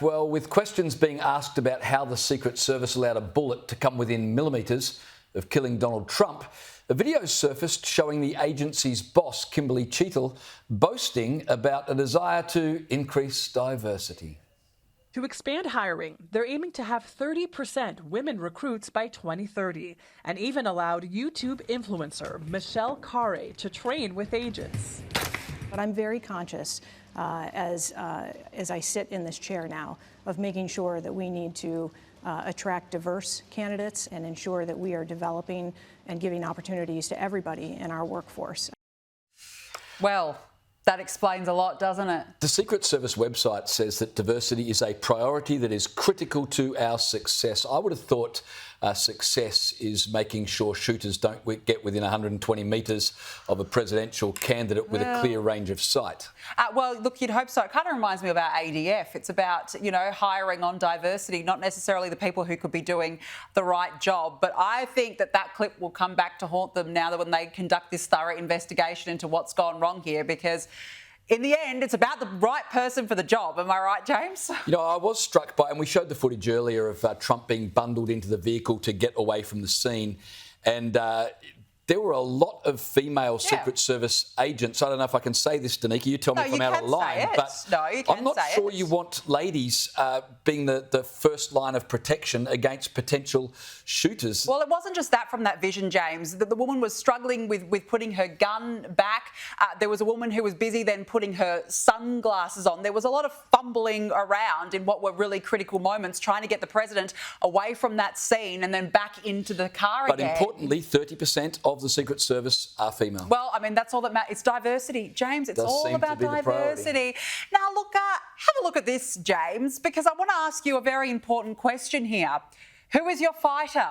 Well, with questions being asked about how the Secret Service allowed a bullet to come within millimetres of killing Donald Trump, a video surfaced showing the agency's boss, Kimberly Cheatle, boasting about a desire to increase diversity. To expand hiring, they're aiming to have 30% women recruits by 2030 and even allowed YouTube influencer Michelle Carre to train with agents. But I'm very conscious as I sit in this chair now of making sure that we need to attract diverse candidates and ensure that we are developing and giving opportunities to everybody in our workforce. Well, that explains a lot, doesn't it? The Secret Service website says that diversity is a priority that is critical to our success. I would have thought success is making sure shooters don't get within 120 metres of a presidential candidate with a clear range of sight. Well, look, you'd hope so. It kind of reminds me about ADF. It's about, hiring on diversity, not necessarily the people who could be doing the right job. But I think that clip will come back to haunt them now that when they conduct this thorough investigation into what's gone wrong here, because in the end, it's about the right person for the job. Am I right, James? I was struck by, and we showed the footage earlier of Trump being bundled into the vehicle to get away from the scene. And there were a lot of female Secret Service agents. I don't know if I can say this, Danica. You tell me if I'm out of line. But I'm not sure you want ladies being the first line of protection against potential shooters. Well, it wasn't just that from that vision, James. The woman was struggling with putting her gun back. There was a woman who was busy then putting her sunglasses on. There was a lot of fumbling around in what were really critical moments, trying to get the president away from that scene and then back into the car again. But importantly, 30% of the Secret Service are female. Well, I mean, that's all that matters. It's diversity, James. It's all about diversity. Now, look, have a look at this, James, because I want to ask you a very important question here. Who is your fighter?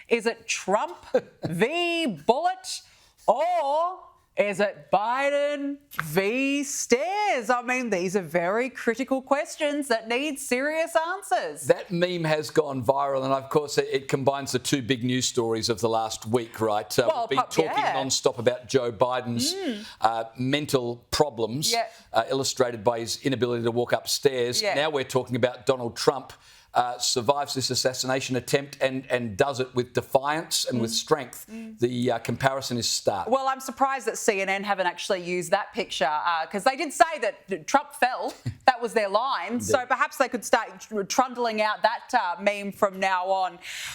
Is it Trump v. Bullet, or is it Biden v. Stairs? I mean, these are very critical questions that need serious answers. That meme has gone viral, and of course it combines the two big news stories of the last week, right? We've been talking non-stop about Joe Biden's mental problems, illustrated by his inability to walk upstairs. Now we're talking about Donald Trump. Survives this assassination attempt and does it with defiance and with strength. The comparison is stark. Well, I'm surprised that CNN haven't actually used that picture because they did say that Trump fell. That was their line. So perhaps they could start trundling out that meme from now on.